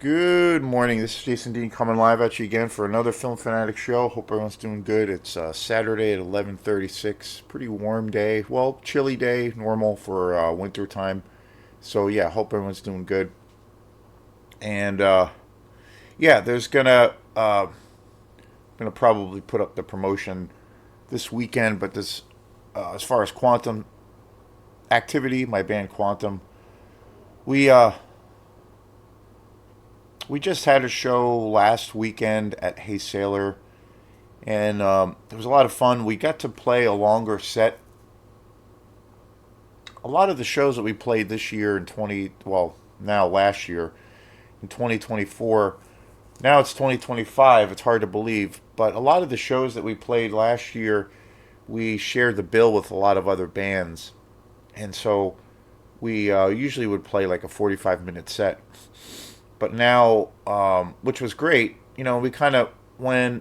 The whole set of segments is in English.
Good morning. This is Jason Dean coming live at you again for another Film Fanatic show. Hope everyone's doing good. It's Saturday at 11:36. Pretty warm day. Well, chilly day, normal for winter time. So yeah, hope everyone's doing good. And yeah, there's gonna probably put up the promotion this weekend. But this, as far as Quantum activity, my band Quantum, we uh, we just had a show last weekend at Hey Sailor, and it was a lot of fun. We got to play a longer set. A lot of the shows that we played this year in 20, well, now last year in 2024, now it's 2025. It's hard to believe, but a lot of the shows that we played last year, we shared the bill with a lot of other bands, and so we usually would play like a 45-minute set. But now, which was great, we kind of, when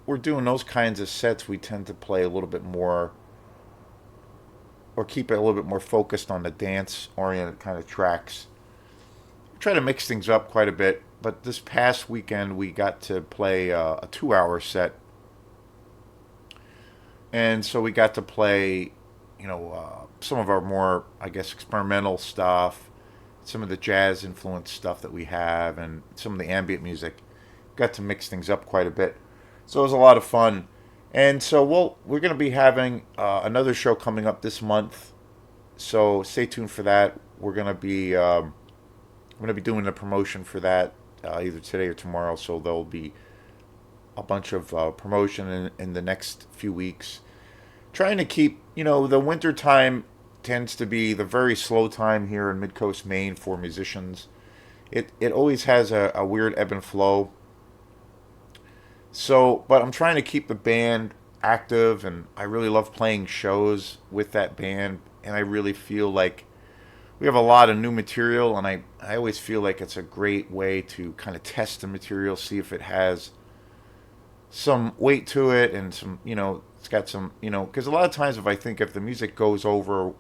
we're doing those kinds of sets, we tend to play a little bit more or keep it a little bit more focused on the dance oriented kind of tracks. We try to mix things up quite a bit, but this past weekend we got to play a 2 hour set. And so we got to play, some of our more, I guess, experimental stuff, some of the jazz influenced stuff that we have, and some of the ambient music. Got to mix things up quite a bit. So it was a lot of fun. And so we're going to be having another show coming up this month. So stay tuned for that. I'm going to be doing the promotion for that either today or tomorrow. So there'll be a bunch of promotion in the next few weeks. Trying to keep, the winter time tends to be the very slow time here in Midcoast Maine for musicians. It always has a weird ebb and flow. So, but I'm trying to keep the band active, and I really love playing shows with that band. And I really feel like we have a lot of new material, and I always feel like it's a great way to kind of test the material, see if it has some weight to it, and it's got some, because a lot of times if the music goes over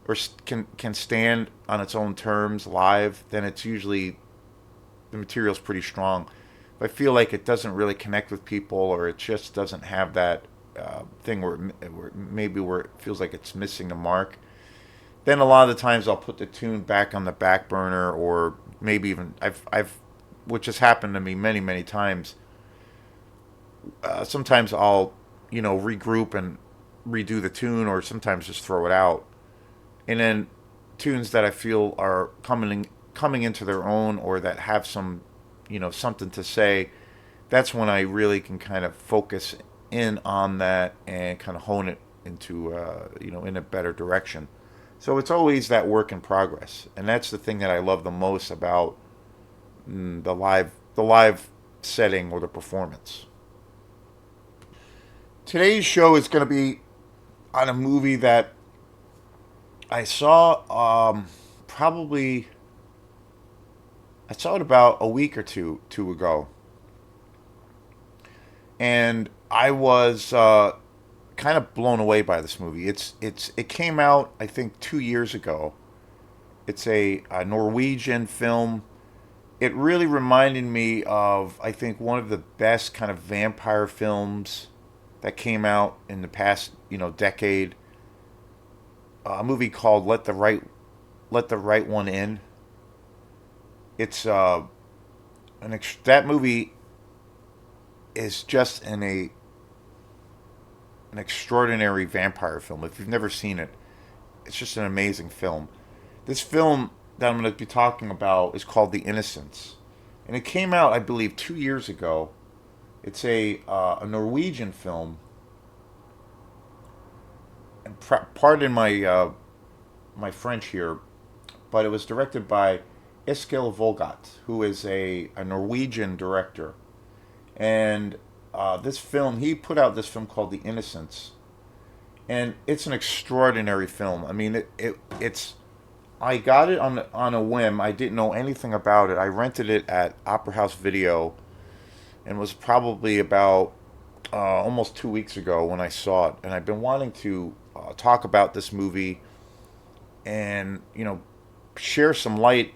or can stand on its own terms live, then it's usually the material's pretty strong. If I feel like it doesn't really connect with people, or it just doesn't have that thing where it feels like it's missing the mark, then a lot of the times I'll put the tune back on the back burner, or maybe even I've which has happened to me many many times. Sometimes I'll regroup and redo the tune, or sometimes just throw it out. And then tunes that I feel are coming into their own, or that have some something to say, that's when I really can kind of focus in on that and kind of hone it into in a better direction. So it's always that work in progress, and that's the thing that I love the most about the live setting or the performance. Today's show is going to be on a movie that I saw probably I saw it about a week or two ago, and I was kind of blown away by this movie. It came out, I think, 2 years ago. It's a Norwegian film. It really reminded me of, I think, one of the best kind of vampire films that came out in the past decade. A movie called Let the Right One In. It's that movie is just an extraordinary vampire film. If you've never seen it, it's just an amazing film. This film that I'm going to be talking about is called The Innocents, and it came out, I believe, 2 years ago. It's a Norwegian film, and pardon my French here, but it was directed by Eskil Volgat, who is a Norwegian director. And this film, he put out this film called The Innocents, and it's an extraordinary film. I mean, it's I got it on a whim. I didn't know anything about it. I rented it at Opera House Video, and was probably about almost 2 weeks ago when I saw it. And I've been wanting to talk about this movie and share some light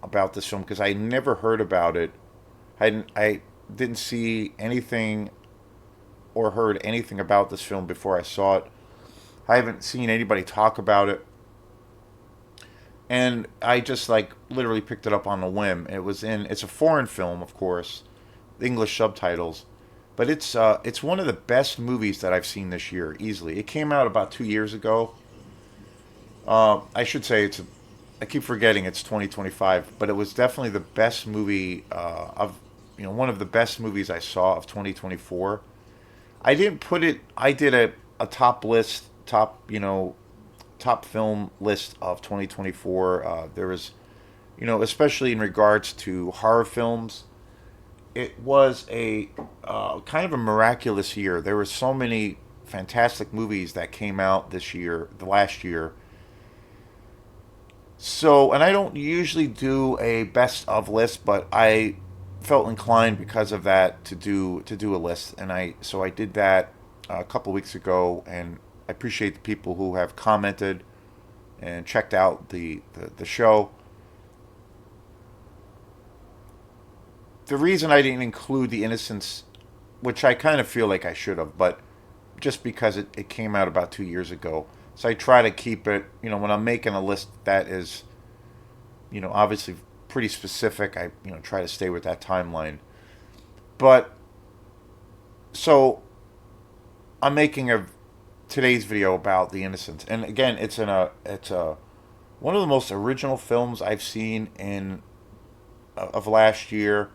about this film because I never heard about it. I didn't see anything or heard anything about this film before I saw it. I haven't seen anybody talk about it. And I just like literally picked it up on a whim. It's a foreign film, of course, English subtitles, but it's one of the best movies that I've seen this year easily. It came out about 2 years ago. I should say I keep forgetting it's 2025, but it was definitely the best movie of one of the best movies I saw of 2024. I didn't put it. I did a top list, top film list of 2024. There was, especially in regards to horror films, it was a kind of a miraculous year. There were so many fantastic movies that came out this year, the last year. So, and I don't usually do a best of list, but I felt inclined because of that to do a list, and I did that a couple weeks ago, and I appreciate the people who have commented and checked out the show. The reason I didn't include The Innocents, which I kind of feel like I should have, but just because it came out about 2 years ago. So I try to keep it, when I'm making a list that is, obviously pretty specific, I, try to stay with that timeline. But, so, I'm making today's video about The Innocents. And again, it's one of the most original films I've seen of last year.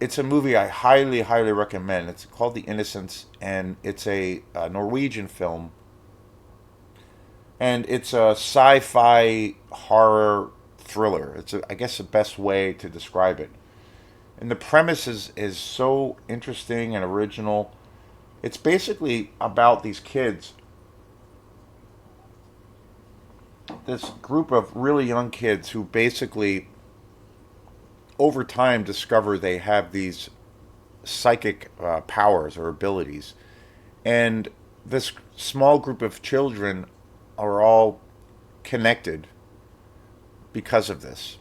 It's a movie I highly, highly recommend. It's called The Innocents, and it's a Norwegian film, and it's a sci-fi horror thriller. I guess, the best way to describe it. And the premise is so interesting and original. It's basically about these kids, this group of really young kids who basically over time discover they have these psychic powers or abilities. And this small group of children are all connected because of this,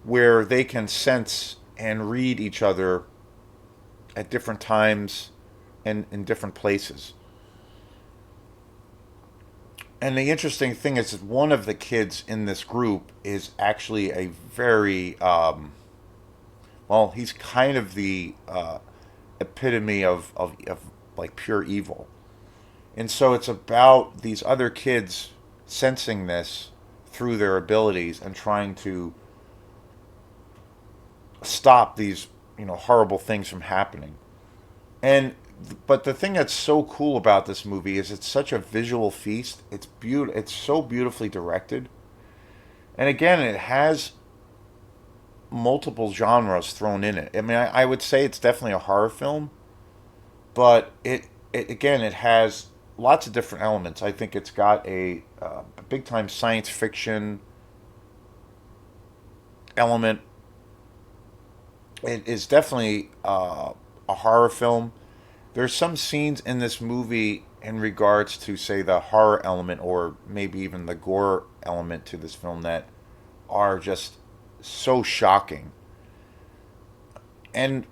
where they can sense and read each other at different times and in different places. And the interesting thing is that one of the kids in this group is actually a very, well, he's kind of the epitome of like pure evil. And so it's about these other kids sensing this through their abilities and trying to stop these, horrible things from happening. And but the thing that's so cool about this movie is it's such a visual feast. It's so beautifully directed. And again, it has multiple genres thrown in it. I mean, I would say it's definitely a horror film, but it has lots of different elements. I think it's got a big time science fiction element. It is definitely a horror film. There's some scenes in this movie in regards to, say, the horror element or maybe even the gore element to this film that are just so shocking and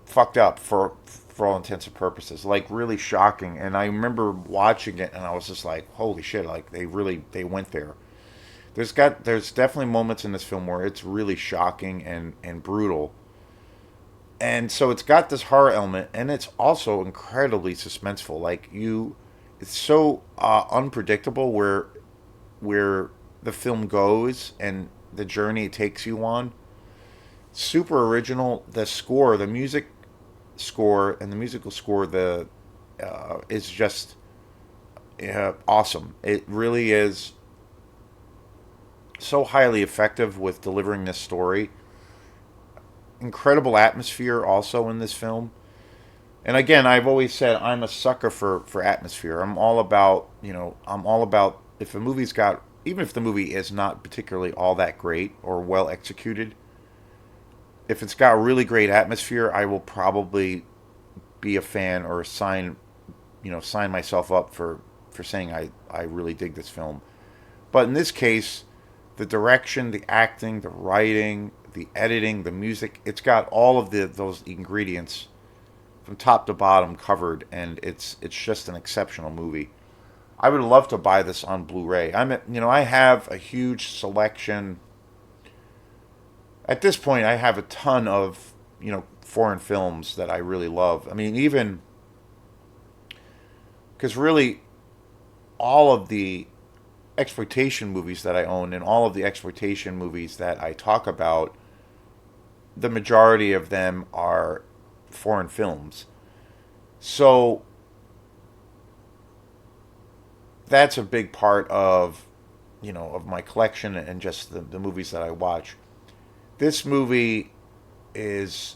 fucked up for all intents and purposes, like really shocking. And I remember watching it and I was just like, holy shit, like they went there. There's definitely moments in this film where it's really shocking and brutal. And so it's got this horror element, and it's also incredibly suspenseful. It's so unpredictable where the film goes and the journey it takes you on. Super original. The music score, and the musical score, is just awesome. It really is so highly effective with delivering this story. Incredible atmosphere also in this film. And again, I've always said I'm a sucker for atmosphere. I'm all about if a movie's got, even if the movie is not particularly all that great or well executed, if it's got really great atmosphere, I will probably be a fan or sign myself up for saying I really dig this film. But in this case, The direction, the acting, the writing, the editing, the music, it's got all of those ingredients from top to bottom covered, and it's just an exceptional movie. I would love to buy this on Blu-ray. I have a huge selection. At this point, I have a ton of foreign films that I really love. I mean, even because really all of the exploitation movies that I own and all of the exploitation movies that I talk about, the majority of them are foreign films. So that's a big part of of my collection and just the movies that I watch. This movie is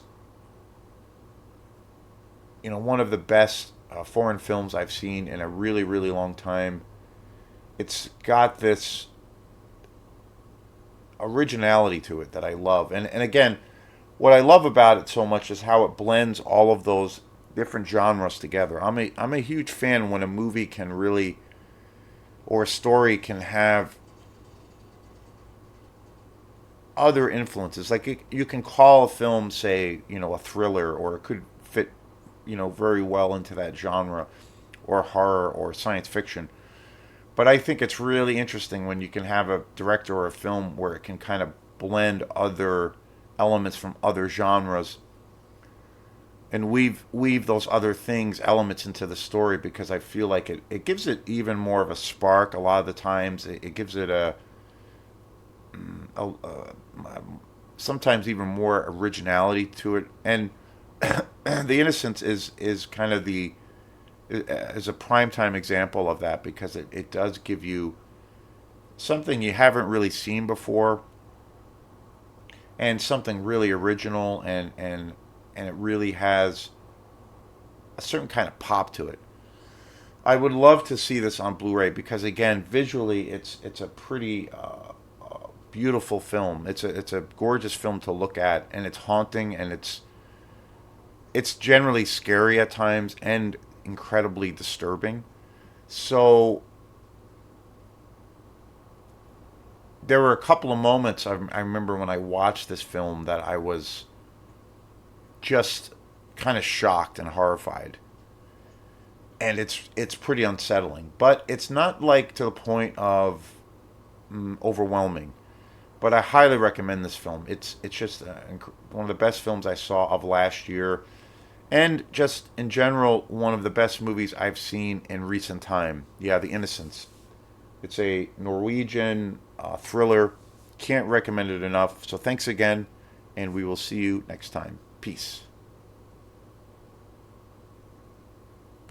one of the best foreign films I've seen in a really really long time. It's got this originality to it that I love. And again, what I love about it so much is how it blends all of those different genres together. I'm a huge fan when a movie can really, or a story can have other influences. Like you can call a film, say, a thriller, or it could fit, very well into that genre, or horror or science fiction. But I think it's really interesting when you can have a director or a film where it can kind of blend other elements from other genres and weave those other things, elements into the story, because I feel like it gives it even more of a spark a lot of the times. It gives it a sometimes even more originality to it. And The Innocents is kind of the is a primetime example of that, because it does give you something you haven't really seen before, and something really original, and it really has a certain kind of pop to it. I would love to see this on Blu-ray because, again, visually it's a pretty beautiful film. It's a gorgeous film to look at, and it's haunting, and it's generally scary at times and incredibly disturbing. So there were a couple of moments I remember when I watched this film that I was just kind of shocked and horrified, and it's pretty unsettling. But it's not like to the point of overwhelming. But I highly recommend this film. It's just one of the best films I saw of last year, and just in general one of the best movies I've seen in recent time. Yeah, The Innocents. It's a Norwegian thriller. Can't recommend it enough. So thanks again, and we will see you next time. Peace.